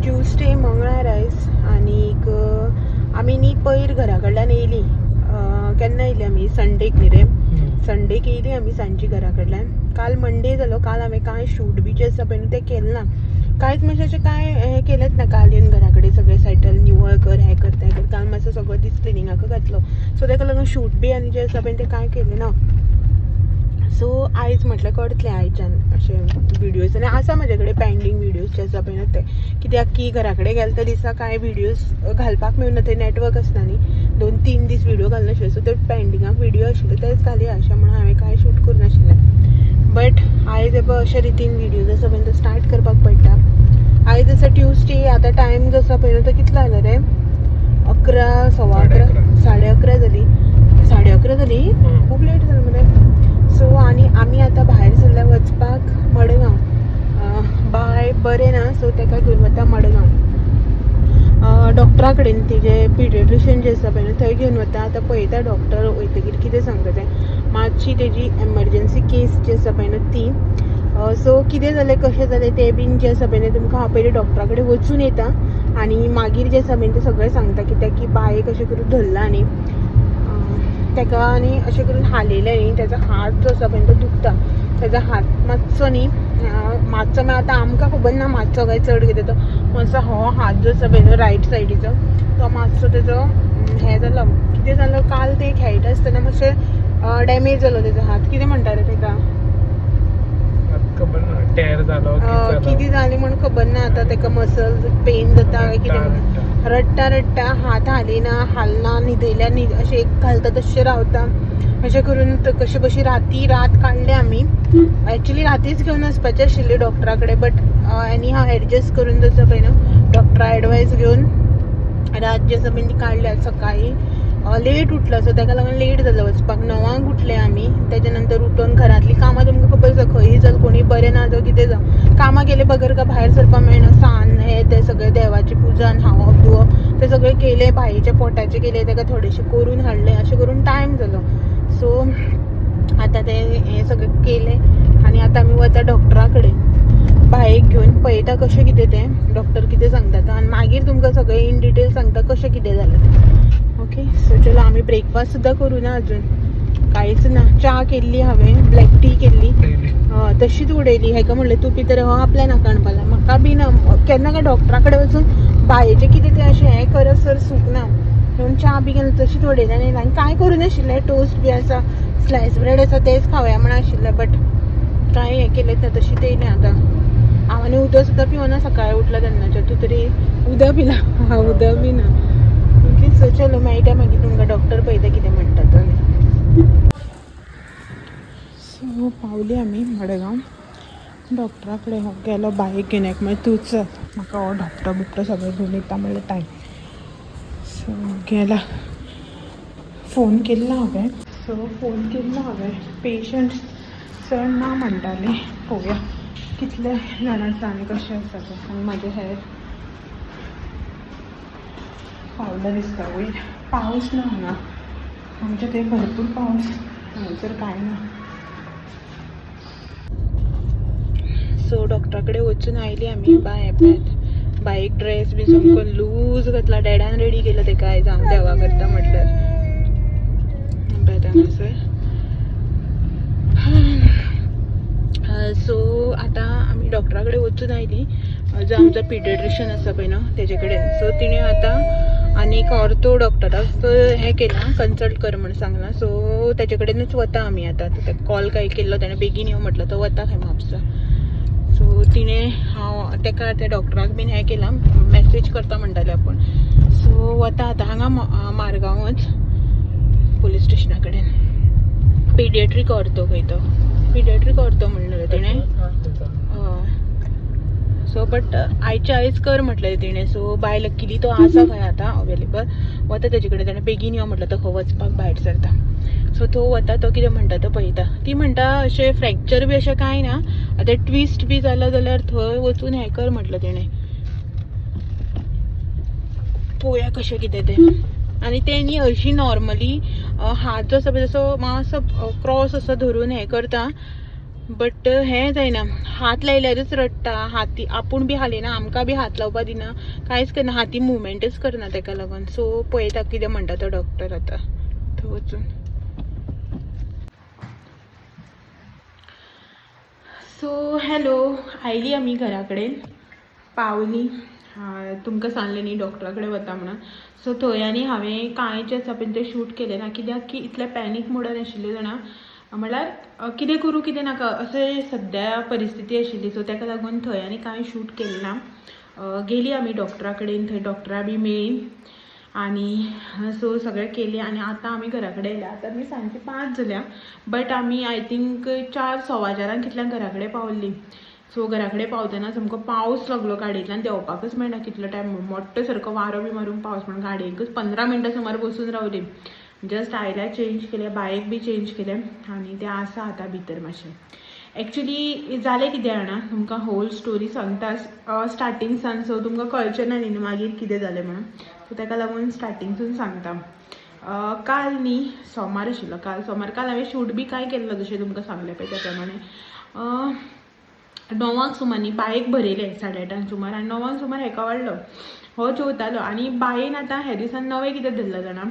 Tuesday मंगळार आयज आनीक आमी न्ही पयर घरा कडल्यान येयली. केन्ना येयली आमी संडेक न्ही रे. संडेक येयली आमी सांजची घरा कडल्यान. काल मंडे जालो. काल हांवें कांय शूट बी जे आसा पळय न्हू तें केलें ना. कांयच म्हणजे अशें कांय हें केलेंच ना. काल येवन घरा कडेन सगळें सेटल निवळ कर हें कर तें कर. काल मातसो सगळो दीस क्लिनिंगाक घातलो. सो ताका लागून शूट बी आनी जें आसा पळय तें कांय केलें ना. सो आयज म्हटल्यार करतलें आयच्यान अशें विडियोज आनी आसा म्हाजे कडेन पेंडींग विडियोज जे आसा पळय न्हू ते. कित्याक की घरा कडेन गेले त्या दिसा कांय विडियोज घालपाक मेळूना. थंय नेटवर्क आसना न्ही. 2-3 दीस विडियो घालना आशिल्ले. सो ते पेंडिंगाक विडियो आशिल्ले तेच घालया अशें म्हणून हांवें कांय शूट करूं नाशिल्लें. बट आयज एपय अशे रितीन विडियोज आसा पळय तो स्टार्ट करपाक पडटा. आयज आसा ट्यूसडे. आतां टायम जो आसा पळय न्हू तो कितलो जाला रे? 11, 11:15, 11:30 जाली. 11:30 जाली. खूब लेट जालें मरे. सो आनी आमी आतां भायर सरल्या वचपाक मडगांव. बाय बरें ना सो ताका घेवन वता मडगांव डॉक्टरा कडेन. तिजे पिडियट्रिशियन जे आसा पळय न्हू थंय घेवन वता. आतां पळयता डॉक्टर वयतकीर कितें सांगता तें. मातशी तेजी एमरजंसी केस जी आसा पळय न्हू ती. सो कितें जालें कशें जालें तें बीन जें आसा पळय न्हू तुमकां हांव पयलीं डॉक्टरा कडेन वचून येता आनी मागीर जें आसा पळय तें सगळें सांगता. कित्याक की बायेक अशें करून धरला न्ही ताका आनी अशें करून हालयलें न्ही ताजो हात जो आसा पळय तो दुखता. ताजो हात मातसो न्ही मातसो म्हळ्यार आतां आमकां खबर ना मातसो काय चड कितें तो. मातसो हो हात जो आसा पळय न्हू रायट सायडीचो तो मातसो तेजो हें जालो. कितें जालो काल ते खेळटा आसतना मातशें डॅमेज जालो तेजो हात. कितें म्हणटा रे ताका? खबर ना टेर जालो कितें जालें म्हण खबर ना. आतां ताका मसल पेन जाता काय कितें. रडटा हात हालिना हालना न्हिदयल्या अशें एक घालता तशें रावता. अशें करून कशी बशी रात काडले आमी. एक्चुली रातीच घेवन वचपाचें आशिल्लें डॉक्टरा कडेन. बट एनी हांव एडजस्ट करून जो आसा पळय न्हू डॉक्टरा एडवायस घेवन रात जी आसा पळय ती काडल्या. सकाळीं लेट उठलो सो ताका लागून लेट जालो वचपाक. 9 उठले आमी. तेच्या नंतर उठून घरांतली कामां तुमकां खबर आसा खंयी जाल कोणी बरें ना जावं कितें जावं कामां केले बगर का भायर सरपाक मेळना. सान हें तें सगळें देवाची पुजा न्हांवप धुवप तें सगळें केलें. भायेच्या पोटाचें केलें ताका थोडेशें करून हाडलें. अशें करून टायम जालो. सो आतां तें हें सगळें केलें आनी आतां आमी वता डॉक्टरा कडेन बायेक घेवन. पळयता कशें कितें तें डॉक्टर कितें सांगता तो आनी मागीर तुमकां सगळें इन डिटेल सांगता कशें कितें जालें तें. ओके सो चलो आमी ब्रेकफास्ट सुद्दां करूं ना अजून कांयच ना. च्या केल्ली हांवें ब्लॅक टी केल्ली तशीच उडयली. हेका म्हणलें तूं पितर हो आपल्या नाका हाडपाक म्हाका बी ना. केन्ना काय डॉक्टरा कडेन वचून बायेचें कितें तें अशें हें करत सर सुकना म्हणून च्या बी केलें तशीच उडयलें. आनी कांय करूं नाशिल्लें. टोस्ट बी आसा स्लायस ब्रेड आसा तेच खावया म्हण आशिल्लें. बट कांय हें केलें ना तशीच येयलें. आतां हांव आनी उदक सुद्दां पिवना सकाळीं उठला तेन्नाचें. तूं तरी उदक पिला? हांव उदक बी ना. ओके सो चलो मेळटा मागीर तुमकां डॉक्टर पळयता कितें म्हणटा तो. सो पावली आमी मडगांव. डॉक्टरा कडेन हो गेलो बायक घेवन. एक मागीर तूंच म्हाका हो डॉक्टर बिक्टर सगळें घेवन येता म्हणलें टायम. सो गेला. फोन केल्लो हांवें. पेशंट चड ना म्हणटाले. पळोवया कितले जाण आसा आनी कशें आसा तें. आनी म्हाजें हेर पावला दिसता वयर. पावस ना हांगा. आमच्या थंय भरपूर पावस. हांगासर कांय ना. सो डॉक्टरा कडेन वचून आयली आमी. बायक ड्रेस बी सामको लूज घातला. डॅडान रेडी केलो ताका आयज हांव देवा करता म्हटल्यार. हांगासर सो आतां आमी डॉक्टरा कडेन वचून आयली. जो आमचो पिडियट्रिशियन आसा पळय न्हू तेजे कडेन. सो तिणें आतां आनी एक ऑर्थो डॉक्टराक हें केलां कन्सल्ट कर म्हण सांगलां. सो तेजे कडेनूच वता आमी आतां. ताका कॉल काय केल्लो ताणें बेगीन यो म्हटलो तो वता खंय म्हापसा. सो तिणें हांव ताका त्या डॉक्टराक बीन हें केलां मॅसेज करता म्हणटाले आपूण. सो वता आतां हांगा मारगांवच पुलीस स्टेशना कडेन. पिडियट्रीक ऑर्थो खंय तो. पिडियट्रीक ऑर्थो म्हणलें तिणें. सो बट आयच्या आयज कर म्हटलें तिणें. सो बाय लकीली तो आसा खंय आतां अवेलेबल. वता तेजे कडेन. ताणें बेगीन यो म्हटलो तो खंय वचपाक भायर सरता. सो तो वता. तो कितें म्हणटा तो पळयता. ती म्हणटा अशें फ्रॅक्चर बी अशें कांय ना. आतां ट्विस्ट बी जालो जाल्यार थंय वचून हें कर म्हटलं तेणें. पळोवया कशें कितें तें. आनी ते न्ही हरशीं नॉर्मली हात जो आसा पळय तसो मातसो क्रॉस असो धरून हें करता बट हें जायना, हात लायल्यारूच रडटा. हाती आपूण बी हालिना, आमकां बी हात लावपा दिना, कांयच करना, हाती मुवमेंटच करना ताका लागून. सो पळयता कितें म्हणटा तो डॉक्टर आतां थंय वचून. सो हॅलो, आयली आमी घरा कडेन, पावली. तुमकां सांगलें न्ही डॉक्टरा कडेन वता म्हणून. सो थंय आनी हांवें कांय जे आसा पळय तें शूट केलें ना, कित्याक की इतलें पॅनीक मोडान आशिल्लें जाणा, म्हळ्यार कितें करूं कितें नाका अशें सद्या परिस्थिती आशिल्ली. सो ताका लागून थंय आनी कांय शूट केलें ना. गेली आमी डॉक्टरा कडेन, थंय डॉक्टरा बी मेळ्ळी आनी सो सगळें केलें आनी आतां आमी घरा कडेन येयल्या. आतां आमी सांजची 5 जाल्या, बट आमी आय थिंक 4:15 कितल्याक घरा कडेन पावल्लीं. सो घरा कडेन पावतना सामको पावस लागलो, गाडयेंतल्यान देंवपाकच मेळना कितलो टायम, मोठ्ठो सारको वारो बी मारून पावस, म्हणून गाडयेकच 15 मिनटां सुमार बसून रावलीं. जस्ट आयल्यार चेंज केलें, बायेक बी चेंज केलें आनी तें आसा आतां भितर मातशें. एक्चुली जालें कितें जाणा, तुमकां होल स्टोरी सांगता स्टार्टिंगसान, सो तुमकां कळचें ना न्ही मागीर कितें जालें म्हणून. सो ताका लागून स्टार्टिंगसून सांगता. काल न्ही सोमार आशिल्लो, काल हांवें शूट बी कांय केल्लो जशें तुमकां सांगलें पळय त्या प्रमाणे. 9 सुमार न्ही बायेक भरयलें 8:30 सुमार, आनी 9 सुमार हेका वाडलो, हो जेवतालो. आनी बायेन आतां हे दिसान नवें कितें धरलां जाणा,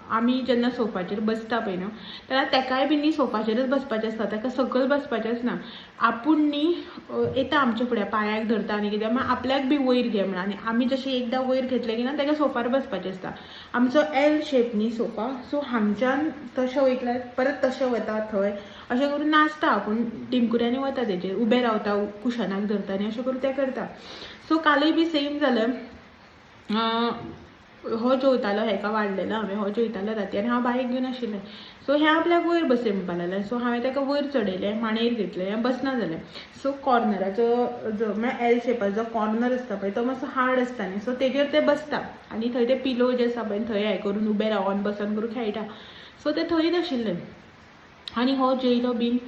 आमी जेन्ना सोफाचेर बसता पळय न्हू, तेन्ना तेकाय बी न्ही सोफाचेरच बसपाचें आसता, ताका सकयल बसपाचें आसना. आपूण न्ही येता आमच्या फुड्या पांयाक धरता आनी कितें, मागीर आपल्याक बी वयर घे म्हणून. आनी आमी जशें एकदां वयर घेतलें की ना ताका सोफार बसपाचें आसता. आमचो एल शेप न्ही सोफा, सो हांगच्यान तशें वयतल्यार परत तशें वता थंय, अशें करून नाचता आपूण, टिमकुऱ्यांनी वता तेजेर, उबें रावता, कुशनाक धरता आनी अशें करून तें करता. सो कालूय बी सेम जालें. हो जेवतालो, हेका वाडलेलो हांवें, हो जेवतालो राती आनी हांव बायक घेवन आशिल्लें. सो हें आपल्याक वयर बसय म्हणपा लागलें. सो हांवें ताका वयर चडयलें, मांडेर घेतलें, हें बसना जालें. सो कॉर्नराचो जो म्हळ्यार एल शेपाचो जो कॉर्नर आसता पळय तो मातसो हार्ड आसता न्ही, सो तेजेर तें बसता आनी थंय ते पिलो जे आसा पळय थंय हें करून उबें रावन बसन करून खेळटा. सो तें थंयच आशिल्लें. आनी हो जेयलो बीन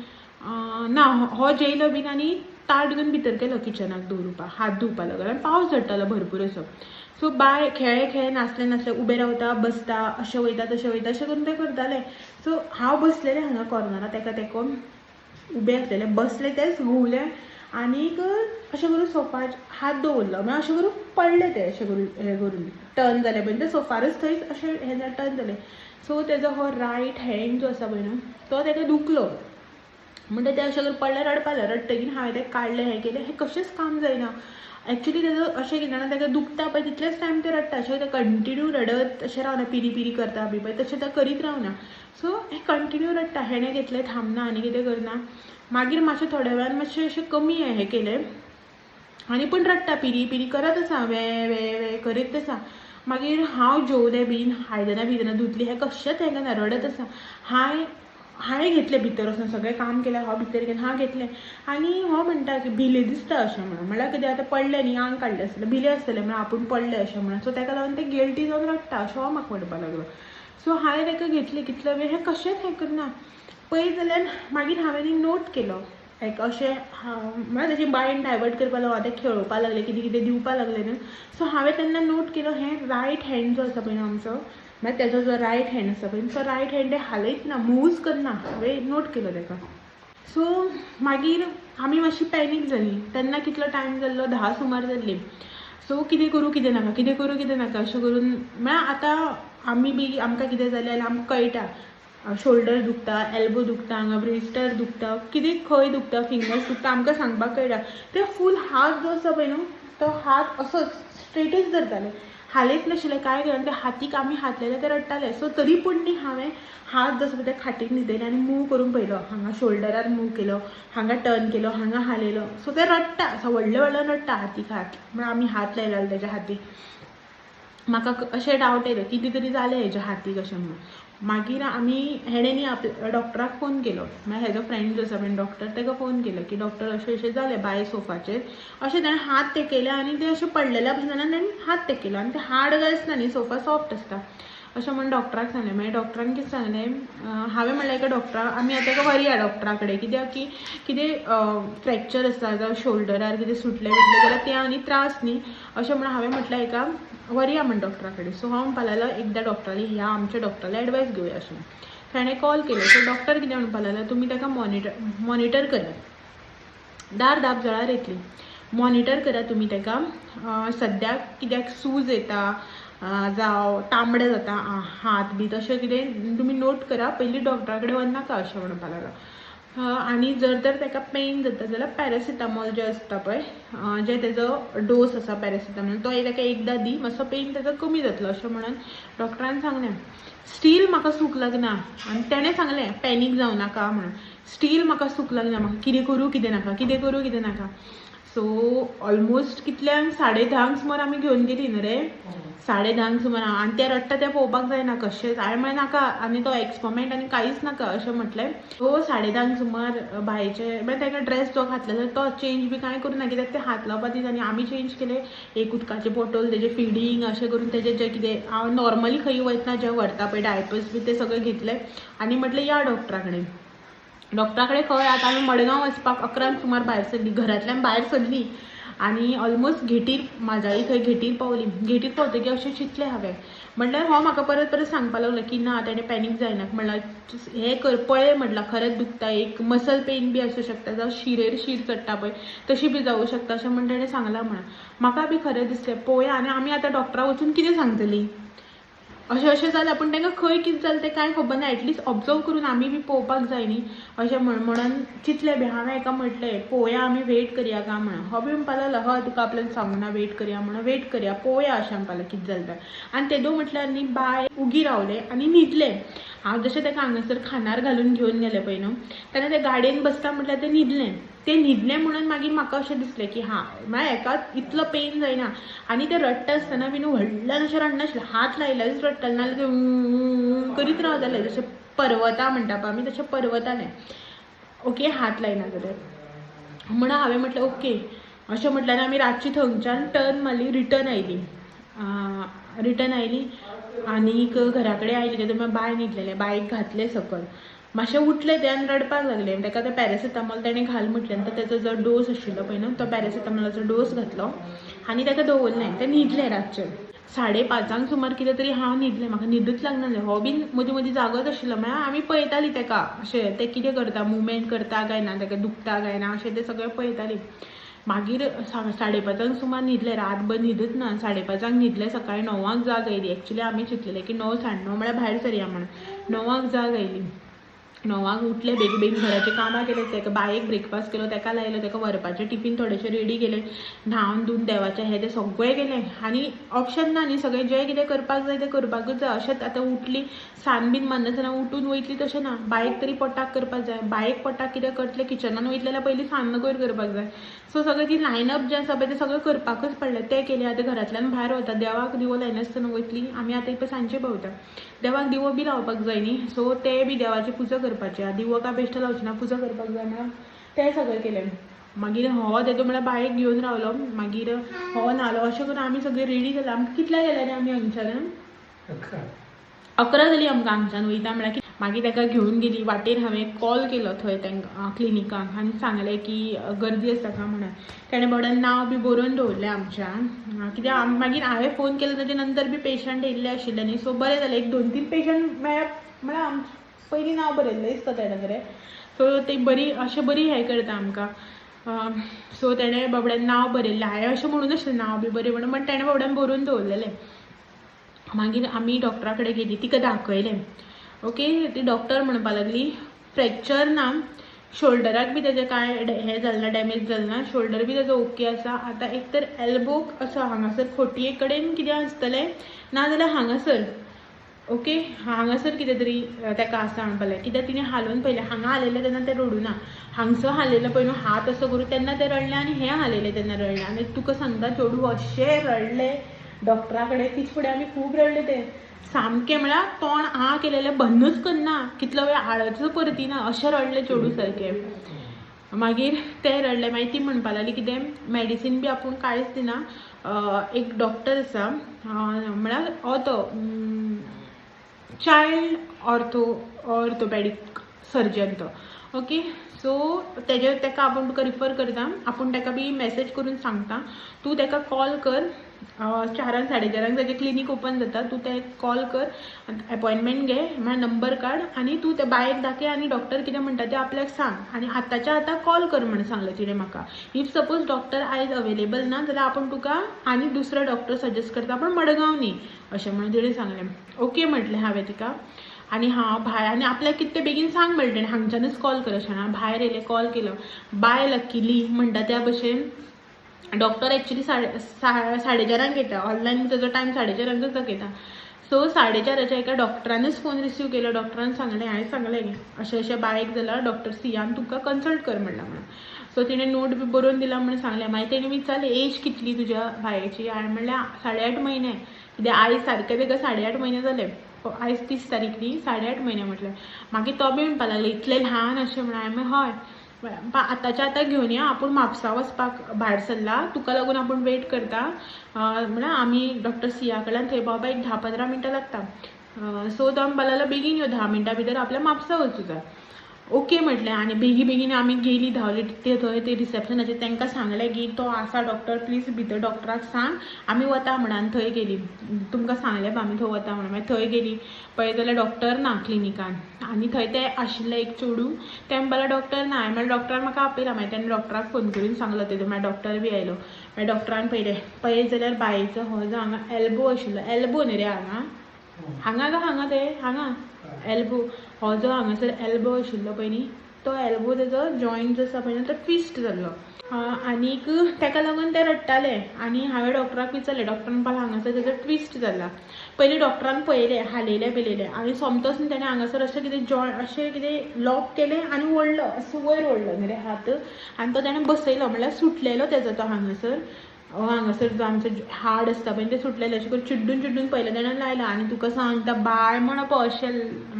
ना, हो जेयलो बीन आनी ताट घेवन भितर गेलो किचनाक दवरुपा, हात धुवपा लागलो आनी पावस झडटालो भरपूर असो. सो बाय खेळे नाचलें उबें रावता, बसता, अशें वयता तशें वयता, अशें करून तें करतालें. सो हांव बसलेलें हांगा कॉर्नराक ताका तेकोन उबें आसलेलें, बसलें तेंच घुंवलें आनीक अशें करून सोफार हात दवरलो, मागीर अशें करून पडलें तें, अशें करून हें करून टर्न जालें पळय तें सोफारच थंयच अशें हें टर्न जालें. सो तेजो हो रायट हँड जो आसा पळय न्हू तो ताका दुखलो, म्हणटा तें अशें करून पडलें, रडपालें. रडटकीर हांवें तें काडलें, हें केलें, हें कशेंच काम जायना. एक्चुली तेजो अशें कितें जाणा, ताका दुखता पळय तितलेच टायम तें रडटा, अशें तें कंटिन्यू रडत अशें रावना, पिरी पिरी करता बी पळय तशें तें करीत रावना. सो हें कंटिन्यू रडटा, हेणें घेतलें थांबना आनी कितें करना. मागीर मातशें थोड्या वेळान मातशें अशें कमी हें केलें आनी पूण रडटा, पिरी पिरी करत आसा, वे वे वे करीत आसा. मागीर हांव जेवलें बीन, आयदनां धुतलीं, हें कशेंच हें करना, रडत आसा. हांवें घेतलें भितर वचून, सगळें काम केलें, हांव भितर गेलें, हांव घेतलें आनी हो म्हणटा की भिलें दिसता अशें म्हणून. म्हळ्यार कितें आतां पडलें न्ही, आंग काडलें आसतलें, भिलें आसतलें म्हळ्यार आपूण पडलें अशें म्हणून. सो ताका लागून तें गिल्टी जावन रडटा अशें हो म्हाका म्हणपाक लागलो. सो हांवें ताका घेतलें कितलो वेळ, हें कशेंच हें करना. पळयत जाल्यार मागीर हांवें एक नोट केलो, एक अशें म्हळ्यार तेजी मायंड डायवर्ट करपा लागलो, हांव तें खेळोवपा लागलें, कितें कितें दिवपा लागलें न्हू. सो हांवें तेन्ना नोट केलो, हें रायट हँड जो आसा पळय न्हू आमचो, म्हळ्यार तेजो जो रायट हँड आसा पळय तो रायट हँड हालयत ना, मुवूच करना, हांवें नोट केलो ताका. सो मागीर आमी मातशी पॅनीक जालीं. तेन्ना कितलो टायम जाल्लो, 10 सुमार जाल्लीं. सो कितें करूं कितें नाका अशें करून, म्हळ्यार आतां आमी बी आमकां कितें जालें जाल्यार आमकां कळटा, शोल्डर दुखता, एल्बो दुखता, हांगा ब्रेस्टार दुखता, कितें खंय दुखता, फिंगर्स दुखता, आमकां सांगपाक कळटा. ते फूल हात जो आसा पळय न्हू तो हात असोच स्ट्रेटच धरताले, हालयत नाशिल्ले, कांय करना. त्या हातीक आमी हात लायले ते रडटाले. सो तरी पूण न्ही हांवें हात जो आसा पळय त्या खाटीक न्हिदयले आनी मूव करून पळयलो, हांगा शोल्डरार मूव केलो, हांगा टर्न केलो, हांगा हालयलो. सो तें रडटा, असो व्हडलो रडटा हातीक हात, म्हळ्यार आमी हात लायला तेज्या हातीक. म्हाका अशें डावट येयलो कितें तरी जालें हेज्या हातीक अशें म्हणून. मागीर आमी हेणें न्ही आपल्या डॉक्टराक फोन केलो, म्हळ्यार हेजो फ्रेंड जो आसा पळय डॉक्टर, ताका फोन केलो की डॉक्टर अशें जालें बाय सोफाचेर. अशें ताणें हात तेकयले आनी तें अशें पडलेल्या भशेन ताणें हात तेकयलो आनी तें हार्ड काय आसना न्ही, सोफा सॉफ्ट आसता अशें म्हणून डॉक्टराक सांगलें. मागीर डॉक्टरान कितें सांगलें, हांवें म्हणलें एका डॉक्टराक आमी आतां ताका व्हरया डॉक्टरा कडेन, कित्याक की कितें फ्रॅक्चर आसा जावं शोल्डरार कितें सुटलें जाल्यार तें आनी त्रास न्ही अशें म्हणून हांवें म्हटलें एका व्हरया म्हण डॉक्टरा कडेन. सो हांव म्हणपा लागलो एकदां डॉक्टराली ह्या आमच्या डॉक्टराली एडवायस घेवया अशें. ताणें कॉल केलो. सो डॉक्टर कितें म्हणपा लागलो, तुमी ताका मॉनिटर करात, दार दाब जळार येतली. मॉनिटर करा तुमी तेका. सद्याक कित्याक सूज येता जावं तांबडे जाता हात बी तशें कितें तुमी नोट करा. पयलीं डॉक्टरा कडेन वचनाका अशें म्हणपाक लागला. आनी जर तर तेका पेन जाता जाल्यार पॅरासिटामॉल जें आसता पळय जे तेजो डोस आसा पॅरासिटामॉल तो तेका एकदां दी, मातसो पेन तेजो कमी जातलो अशें म्हणून डॉक्टरान सांगलें. स्टील म्हाका सूख लागना आनी तेणें सांगलें पॅनीक जावं नाका म्हणून. स्टील म्हाका सूख लागना, म्हाका कितें करूं कितें नाका, कितें करूं कितें नाका. सो ऑलमोस्ट कितल्यांक 10:30 सुमार आमी घेवन गेली न्हू रे. 10:30 सुमार आनी तें रडटा तें पळोवपाक जायना कशेंच. हांवें म्हळें नाका आनी तो एक्सपॉमेंट आनी कांयच नाका अशें म्हटलें. सो 10:30 सुमार बायचे मागीर ताका ड्रेस जो घातलो जाल्यार तो चेंज बी कांय करूं ना कित्याक ते हात लावपाक दिता. आनी आमी चेंज केले एक उदकाचें बॉटल तेजें फिडींग अशें करून तेजें जें कितें हांव नॉर्मली खंय वयतना जें व्हरता पळय डायपर्स बी ते सगळें घेतले आनी म्हटलें या डॉक्टरा कडेन. डॉक्टरा कडेन खंय आतां आमी मडगांव वचपाक 11 सुमार भायर सरली, घरांतल्यान भायर सरली आनी ऑलमोस्ट घेटीर म्हाजाळी थंय घेटीर पावली. घेटीर पावतकीर अशें चिंतलें हांवें म्हटल्यार हो म्हाका परत परत सांगपाक लागलो की ना तेणें पॅनीक जायना. म्हणल्यार हें कर पळय म्हटलां खरेंच दुखता, एक मसल पेन बी आसूं शकता जावं शिरेर शीर चडटा पळय तशी बी जावं शकता अशें म्हण तेणें सांगलां म्हणून. म्हाका बी खरें दिसलें पळोवया आनी आमी आतां डॉक्टरा वचून कितें सांगतलीं अशें जालें. पूण तांकां खंय कितें जालें तें कांय खबर ना. एटलीस्ट ऑब्जर्व करून आमी बी पळोवपाक जाय न्ही अशें म्हणून चिंतलें बी. हांवें एका म्हटलें पळोवया आमी वेट करया काय म्हणून. हो बी म्हणपाक लागलो हय तुका आपल्यान सांगूं ना वेट करया म्हणून. वेट करया पळोवया अशें म्हणपाक लागलें कितें जालें तें. आनी तेदो म्हटल्यार न्ही बाय उगी रावलें आनी न्हिदलें. हांव जशें ताका हांगासर खानार घालून घेवन गेलें पळय न्हू तेन्ना तें गाडयेन बसता म्हटल्यार तें न्हिदलें. तें न्हिदलें म्हणून मागीर म्हाका अशें दिसलें की हां म्हळ्यार हेका इतलो पेन जायना. आनी तें रडटा आसतना बीन व्हडल्यान अशें रडनाशिल्लें, हात लायल्यारूच रडटालें नाल्यार तें करीत रावतालें जशें परवता म्हणटा पळय आमी तशें परवतालें. ओके हात लायना जाल्यार म्हणून हांवें म्हटलें ओके अशें म्हटल्यार आमी रातची थंयच्यान टर्न मारली रिटर्न आयली आनीक घरा कडेन आयली तेन्ना बाय न्हिदलेलें. बायक घातलें सकयल मातशें उठलें तें आनी रडपाक लागलें. ताका तें पॅरासिटामॉल ताणें घाल म्हटलें आनी तेजो जो डोस आशिल्लो पळय न्हू तो पॅरासिटामॉलाचो डोस घातलो आनी ताका दवरलें. तें न्हिदलें रातचें. 5:30 सुमार कितें तरी हांव न्हिदलें. म्हाका न्हिदूच लागनासलें. हो बीन मदीं मदीं जागोच आशिल्लो म्हळ्यार आमी पळयतालीं ताका अशें तें कितें करता मुवमेंट करता काय ना ताका दुखता काय ना अशें तें सगळें पळयतालीं. मागीर 5:30 सुमार न्हिदलें. रातभर न्हिदूच ना. 5:30 न्हिदलें. सकाळीं 9 जाग आयली. एक्चुली आमी चिंतलेलें की 9 9:30 म्हळ्यार भायर सरया म्हणून. 9 जाग आयली. 9 उठलें बेगी बेगीन घराचीं कामां केलें. ताका बायेक ब्रेकफास्ट केलो ताका लायलो ताका व्हरपाचें टिफीन थोडेशें रेडी केलें. न्हावन धुवन देवाचें हें तें सगळें केलें आनी ऑप्शन ना न्ही सगळें जें कितें करपाक जाय तें करपाकूच जाय. अशेंच आतां उठली सान बीन मारनासतना उठून वयतली तशें ना. बायेक तरी पोटाक करपाक जाय. बायेक पोटाक कितें करतलें किचनान वयतलें जाल्यार पयलीं सान्न कयर करपाक जाय. सो सगळें ती लायनअप जें आसा पळय तें सगळें करपाकूच पडलें. तें केलें. आतां घरांतल्यान भायर वता देवाक दिवो लायनासतना वयतली. आमी आतां इपय सांजची भोंवता. देवाक दिवो बी लावपाक जाय न्ही. सो तें बी देवाची पुजा करपाची. दिवो काय बेश्टो लावची ना पुजा करपाक जाय म्हणून तें सगळें केलें. मागीर हो तेजो म्हळ्यार बायक घेवन रावलो. मागीर हो नालो अशें करून आमी सगळीं रेडी जालें. आमकां कितल्या गेल्या रे आमी हांगच्यान 11 जालीं आमकां हांगच्यान वयता म्हळ्यार. मागीर ताका घेवन गेली. वाटेर हांवें कॉल केलो थंय तांकां क्लिनिकाक आनी सांगलें की गर्दी आसा काय म्हणून. ताणें बाबड्यान नांव बी बरोवन दवरलें आमच्यान. कित्याक मागीर हांवें फोन केलो ताजे नंतर बी पेशंट येयल्ले आशिल्ले न्ही. सो बरें जालें. 2-3 पेशंट म्हळ्यार पयलीं नांव बरयल्लें दिसता ताणें कडेन. सो ती बरी अशें बरी हें करता आमकां. सो ताणें बाबड्यान नांव बरयल्लें. हांवें अशें म्हणून नाशिल्लें नांव बी बरें म्हणून बट ताणें बाबड्यान बरोवन दवरलेलें. मागीर आमी डॉक्टरा कडेन गेली. तिका दाखयलें. ओके ती डॉक्टर म्हणपाक लागली फ्रॅक्चर ना. शोल्डराक बी तेजें कांय हें जालें ना डॅमेज जालें ना. शोल्डर बी तेजो ओके आसा. आतां एक तर एल्बोक असो हांगासर खोटये कडेन कितें आसतलें नाजाल्यार हांगासर. ओके हांगासर कितें तरी ताका आसा म्हणपाक लागलें. कित्याक तिणें हालोवन पळयलें. हांगा हालयलें तेन्ना तें रडूं ना. हांगसर हालयलें पळय न्हू हात असो करून तेन्ना तें रडलें आनी हें हालयलें तेन्ना रडलें. आनी तुका सांगता चेडूं अशें रडलें डॉक्टरा कडेन. तीच फुडें आमी खूब रडलें. तें सामकें म्हळ्यार तोंड केलेलें बंदूच करना. कितलो वेळ आळसूच परतीना अशें रडलें चेडूं सारकें. मागीर तें रडलें. मागीर ती म्हणपाक लागली कितें मेडिसीन बी आपूण कांयच दिना. एक डॉक्टर आसा म्हळ्यार हो तो चायल्ड ऑर्थोपॅडीक सर्जन तो. ओके सो ताका आपूण तुका रिफर करता. आपूण ताका बी मॅसेज करून सांगता. तूं ताका कॉल कर 4 4:30 ताजें क्लिनीक ओपन जाता. तूं ते कॉल कर, अपॉयंटमेंट घे, म्हळ्यार नंबर काड आनी तूं त्या बायेक दाखय आनी डॉक्टर कितें म्हणटा तें आपल्याक सांग आनी आतांच्या आतां कॉल कर म्हण सांगलें तिणें म्हाका. इफ सपोज डॉक्टर आयज अवेलेबल ना जाल्यार आपूण तुका आनी दुसरो डॉक्टर सजेस्ट करता, पण मडगांव न्ही अशें म्हणून तिणें सांगलें. ओके म्हटलें हांवें तिका. आनी हांव भायर आनी आपल्याक कितें तें बेगीन सांग म्हणलें तेणें, हांगच्यानूच कॉल कर अशें ना. भायर येयलें, कॉल केलो. बाय लकिली म्हणटा त्या भशेन डॉक्टर एक्चुली 4:30 येता. ऑनलायन तेजो टायम 4:30 दाखयता. सो 4:30 एका डॉक्टरानूच फोन रिसीव केलो. डॉक्टरान सांगलें, हांवें सांगलें अशें अशें बायक जाल्यार डॉक्टर सियान तुका कन्सल्ट कर म्हणलां म्हणून. सो तिणें नोट बी बरोवन दिला म्हणून सांगलें. मागीर तेणें विचारलें एज कितली तुज्या बायेची. हांवें म्हणलें 8.5 म्हयने. कित्याक आयज सारकें तेका 8.5 म्हयने जाले. आयज 30 तारीख न्ही, 8.5 म्हयने म्हटलें. मागीर तो बी म्हणपा लागलो इतलें ल्हान अशें म्हणून. हांवें हय आतांच्या आतां घेवन या, आपूण म्हापसा वचपाक भायर सरला, तुका लागून आपूण वेट करता. म्हळ्यार आमी डॉक्टर सिया कडल्यान थंय पावपाक एक 10-15 मिनटां लागता. सो तो म्हणपा लागलो बेगीन यो, 10 मिनटां भितर आपल्या म्हापसा वचूं जाय. ओके म्हटलें आनी बेगीन आमी गेली, धांवली ते थंय ते रिसेप्शनाचेर. तांकां सांगलें की तो आसा डॉक्टर, प्लीज भितर डॉक्टराक सांग आमी वता म्हणून. आनी थंय गेली. तुमकां सांगलें आमी थंय वता म्हणून. मागीर थंय गेली, पळय जाल्यार डॉक्टर ना क्लिनिकान. आनी थंय ते आशिल्लें एक चेडूं, तें म्हणपाक डॉक्टर ना. हांवें म्हणल्यार डॉक्टरान म्हाका आपयला. मागीर तेणें डॉक्टराक फोन करून सांगलो तेजो. मागीर डॉक्टर बी आयलो. मागीर डॉक्टरान पळय जाल्यार बायेचो हो जो हांगा एल्बो आशिल्लो, एल्बो न्ही रे हांगा हांगा एल्बो, हो जो हांगासर एल्बो आशिल्लो पळय न्ही, तो एल्बो तेजो जॉयंट जो आसा पळय न्ही तो ट्विस्ट जाल्लो. आनीक ताका लागून ते रडटाले. आनी हांवें डॉक्टराक विचारलें. डॉक्टर म्हणपाक हांगासर तेजो ट्विस्ट जाला. पयलीं डॉक्टरान पळयलें, हालयलें बिलयलें आनी सोमतोच न्ही ताणें हांगासर अशें कितें अशें कितें लॉक केलें आनी ओडलो, असो वयर ओडलो न्ही रे हात. आनी तो ताणें बसयलो, म्हणल्यार सुटलेलो तेजो तो हांगासर जो आमचो हाड आसता पळय तें सुटलेलें. अशें करून चिड्डून पयलें ताणें लायला. आनी तुका सांगता बाळ म्हणून पळय अशें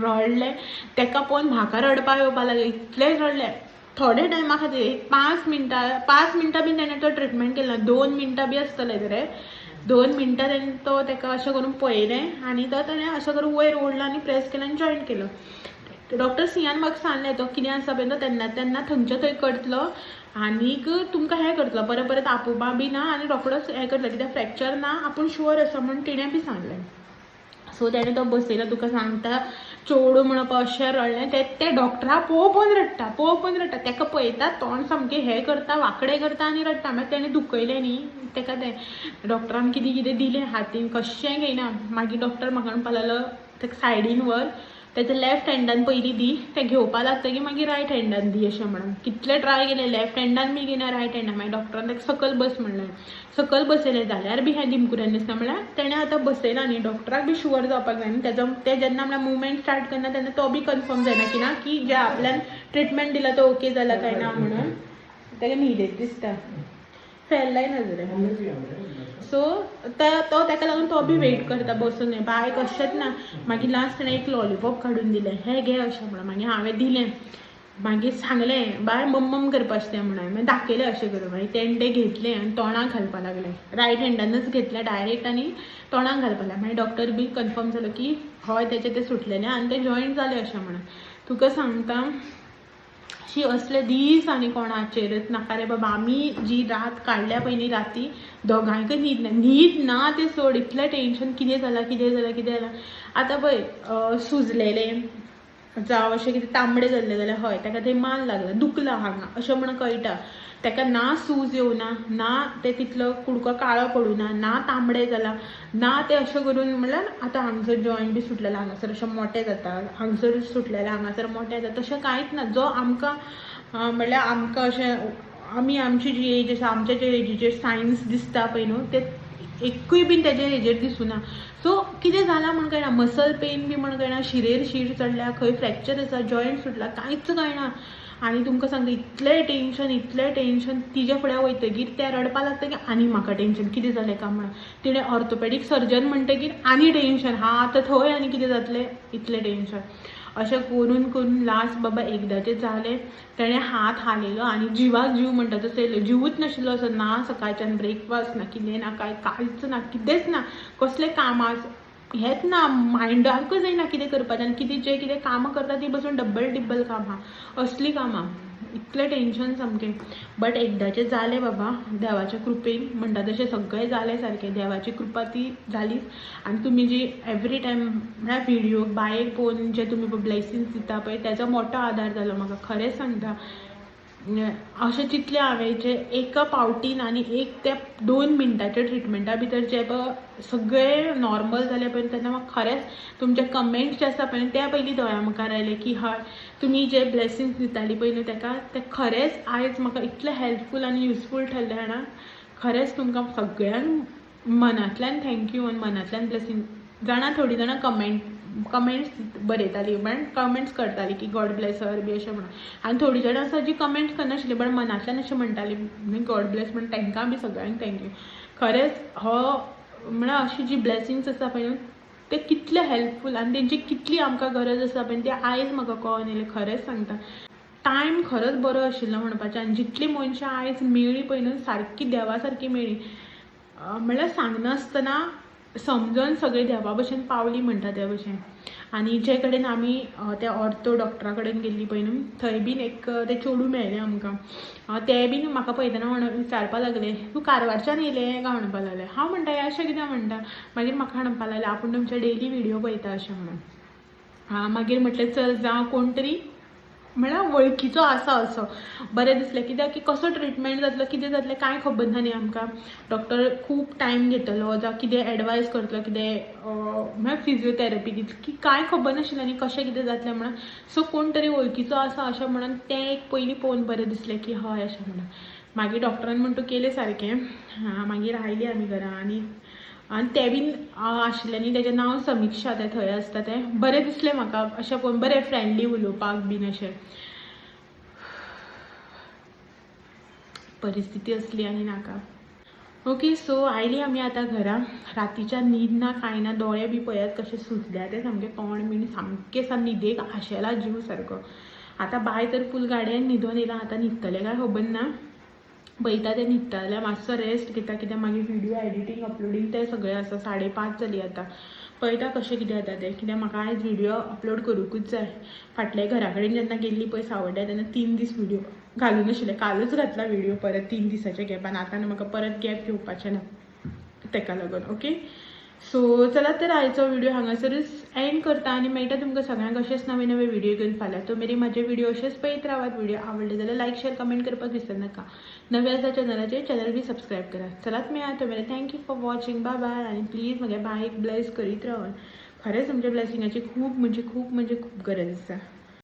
रडलें. ताका पळोवन म्हाका रडपाक येवपा लागलें. इतलें रडलें. थोडे टायमा खातीर 5 मिनटां बी ताणें तो ट्रिटमेंट केलो. 2 मिनटां बी आसतलें रे. 2 मिनटां ताणें तो ताका अशें करून पळयलें आनी तो ताणें अशें करून वयर ओडलो आनी प्रेस केलो आनी जॉयंट केलो. डॉक्टर सियान म्हाका सांगलें तो कितें आसा पळय तो तेन्ना थंयच्या थंय करतलो आनीक तुमकां हें करतलो, परत आपोवपा बी ना आनी रोखडोच हें करतलो, कित्याक फ्रॅक्चर ना आपूण शुअर आसा म्हणून तिणें बी सांगलें. सो ताणें तो बसयलो. तुका सांगता चेडूं म्हणून पळय अशें रडलें. ते डॉक्टरा पळोवन रडटा. ताका पळयता तोंड सामकें हें करता, वांकडें करता आनी रडटा. मागीर ताणें दुखयलें न्ही ताका. तें डॉक्टरान कितें दिलें हातीन, कशें घेयना. मागीर डॉक्टर म्हाका म्हणपा लागलो ताका सायडीन व्हर, तेच्या लेफ्ट हँडान पयलीं दी, तें घेवपा लागतकीर मागीर रायट हँडान दी अशें म्हणून. कितले ट्राय केले, लेफ्ट हँडान बी घेयना रायट हँडान. मागीर डॉक्टरान ताका सकयल बस म्हणलें. सकयल बसयलें जाल्यार बी हें दिमकुऱ्यान दिसता. म्हणल्यार तेणें आतां बसयलां न्ही, डॉक्टराक बी शुअर जावपाक जाय न्ही. तें जेन्ना म्हणल्यार मुवमेंट स्टार्ट करना तेन्ना तो बी कन्फर्म जायना की ना की जे आपल्यान ट्रिटमेंट दिला तो ओके जाला काय ना म्हणून. ताका न्हिदेत दिसता, फेल्लाय नजरे. सो तो ताका लागून तो बी वेट करता बसून. बाय कशेंच ना. मागीर लास्ट ताणें एक लॉलीपॉप काडून दिलें, हें घे अशें म्हणून. मागीर हांवें दिलें. मागीर सांगलें बाय मम्मम करपाचें तें म्हणून. मागीर दाखयलें अशें करून. मागीर तेणें तें घेतलें आनी तोंडाक घालपाक लागलें. रायट हँडानूच घेतलें डायरेक्ट आनी तोंडाक घालपाक लागलें. मागीर डॉक्टर बी कन्फर्म जालो की हय तेचें तें सुटलेलें आनी तें जॉयंट जालें अशें म्हणून. तुका सांगता शी असले दीस आनी कोणाचेरच नाका रे बाबा. आमी जी रात काडल्या पळय न्ही राती, दोगांयकय न्हीद ना तें सोड. इतलें टेंशन कितें जालां. आतां पळय सुजलेलें जावं अशें कितें तांबडें जाल्लें जाल्यार हय ताका थंय माल लागला, दुखला हांगा अशें म्हणून कळटा. ताका ना सूज येवना, ना तें तितलो कुडको काळो पडूना, ना तांबडें जाला, ना तें अशें करून. म्हणल्यार आतां हांगसर जॉयंट बी सुटलेलें, हांगासर अशें मोटें जाता, हांगसर सुटलेलें हांगासर मोटें जाता, तशें कांयच ना. जो आमकां म्हणल्यार आमकां अशें आमची जी एज आसा, आमच्या जे एजीचेर सायन्स दिसता पळय न्हू, तें एकूय बीन तेजे हेजेर दिसूना. सो कितें जालां म्हण कळना, मसल पेन बी म्हण कळना, शिरेर शीर चडल्या, खंय फ्रॅक्चर आसा, जॉयंट सुटला, कांयच कळना. आनी तुमकां सांगता इतलें टेंशन तिजे फुड्या वयतकीर तें रडपा लागतकीर आनी म्हाका टेंशन कितें जालें काय म्हणून. तिणें ऑर्थोपॅडीक सर्जन म्हणटकीर आनी टेंशन, हात थंय आनी कितें जातलें, इतलें टेंशन. अशें करून लास्ट बाबा एकदाचें जालें. ताणें हात हालयलो आनी जिवाक जीव म्हणटा तसो येयलो. जिवूच नाशिल्लो असो, ना सकाळच्यान ब्रेकफास्ट ना, कितें ना, कांयच ना, कितेंच ना, कसलें कामां हेंच ना, मायंडाकूच जायना कितें करपाचें. आनी कितें कामां करता ती बसून डब्बल कामां, असलीं कामां. इतलें टेन्शन सामकें. बट एकदाचें जालें बाबा, देवाच्या कृपेन म्हणटा तशें सगळें जालें सारकें. देवाची कृपा ती जालीच. आनी तुमी जी एवरी टायम म्हळ्यार व्हिडिओ बायेक पळोवन जे तुमी ब्लेसिंग्स दिता पळय तेजो मोठो आदार जालो म्हाका, खरेंच सांगता. अशें चिंतलें हांवें जे एका पावटीन आनी एक त्या 2 मिनटाच्या ट्रिटमेंटा भितर जे पळय सगळें नॉर्मल जालें पळय तेन्ना म्हाका खरेंच तुमचे कमेंट्स जे आसा पळय त्या पयलीं दोळ्या मुखार आयले की हय तुमी जे ब्लेसिंग्स दिताली पळय न्हू तेका ते खरेंच आयज म्हाका इतलें हेल्पफूल आनी युजफूल ठरलें जाणा. खरेंच तुमकां सगळ्यांक मनांतल्यान थँक्यू आनी मनांतल्यान ब्लेसिंग. जाणा थोडीं जाणां कमेंट्स बरयतालीं पण कमेंट्स करतालीं की गॉड ब्लेस हर बी अशें म्हणून. आनी थोडीं जाणां आसा जी कमेंट्स करनाशिल्लीं पण मनांतल्यान अशें म्हणटालीं गॉड ब्लेस म्हण. तांकां बी सगळ्यांक थँक्यू. खरेंच हो म्हळ्यार अशी जी ब्लेसिंग्स आसा पळय न्हू ते कितले हेल्पफूल आनी तेंची कितली आमकां गरज आसा पळय ते आयज म्हाका कळोन येयलें. खरेंच सांगता टायम खरोच बरो आशिल्लो म्हणपाचें. आनी जितलीं मनशां आयज मेळ्ळीं पळय न्हू सारकी देवा सारकी मेळ्ळीं. म्हळ्यार सांगनासतना समजून सगळीं देवा भशेन पावलीं म्हणटा त्या भशेन. आनी जे कडेन आमी त्या ऑर्थो डॉक्टरा कडेन गेल्लीं पळय न्हू थंय बीन एक तें चेडूं मेळ्ळें आमकां. ते बीन म्हाका पळयतना विचारपाक लागले तूं कारवारच्यान येयलें काय म्हणपाक लागलें. हांव म्हणटा हें अशें कित्याक म्हणटा. मागीर म्हाका म्हणपाक लागलें आपूण तुमचे डेली व्हिडिओ पळयता अशें म्हणून. मागीर म्हटलें चल जावं कोण तरी म्हळ्यार वळखीचो आसा असो. बरें दिसलें कित्याक की कसो ट्रिटमेंट जातलो कितें जातलें कांय खबर ना न्ही आमकां. डॉक्टर खूब टायम घेतलो जावं कितें एडवायस करतलो कितें म्हळ्यार फिजिओथेरपी दितली की कांय खबर नाशिल्लें आनी कशें कितें जातलें म्हणून. सो कोण तरी वळखीचो आसा अशें म्हणून तें एक पयलीं पळोवन बरें दिसलें की हय अशें म्हणून. मागीर डॉक्टरान म्हणटा केलें सारकें. मागीर आयलीं आमी घरा आनी ते बीन आशिल्लें न्ही तेजें नांव समिक्षा तें थंय आसता तें. बरें दिसलें म्हाका अशें पळोवन बरें फ्रेंडली उलोवपाक बीन अशें. परिस्थिती असली आनी नाका. ओके सो आयलीं आमी आतां घरा. रातीच्या न्हीद ना कांय ना. दोळे बी पळयात कशें सुजल्या ते सामकें तोंड बीन सामकें सा न्हिदेक आशेला जीव सारको. आतां बाय तर फूल गाडयेन न्हिदोन येयला. आतां न्हिदतलें काय खबर ना. पळयता तें न्हिदता जाल्यार मातसो रेस्ट घेता कित्याक मागीर व्हिडिओ एडिटींग अपलोडींग तें सगळें आसा. 5:30 जालीं आतां. पळयता कशें कितें जाता तें कित्याक म्हाका आयज व्हिडिओ अपलोड करूंकूच जाय. फाटल्या घरा कडेन जेन्ना गेल्ली पळय सावड्ड्या तेन्ना 3 दीस व्हिडिओ घालून नाशिल्ले. कालूच घातला व्हिडिओ परत 3 दिसाच्या गॅपान. आतां म्हाका परत गॅप घेवपाचें ना तेका लागून. ओके सो चला तर आयचो व्हिडिओ हांगासरूच एंड करता आनी मेळटा तुमकां सगळ्यांक अशेंच नवे नवे व्हिडिओ घेवन फाल्यां. तो मेरेन म्हाजे व्हिडिओ अशेंच पळयत रावात. व्हिडिओ आवडले जाल्यार लायक शेअर कमेंट करपाक विसरनाका. नवे आसा चॅनलाचेर चॅनल बी सबस्क्रायब करा. चलात मेळा तो मेरेन thank you for watching. Bye bye. आनी प्लीज म्हगे बायक ब्लेस करीत राव. खरेंच तुमच्या ब्लेसिंगाची खूब म्हणजे खूब गरज आसा.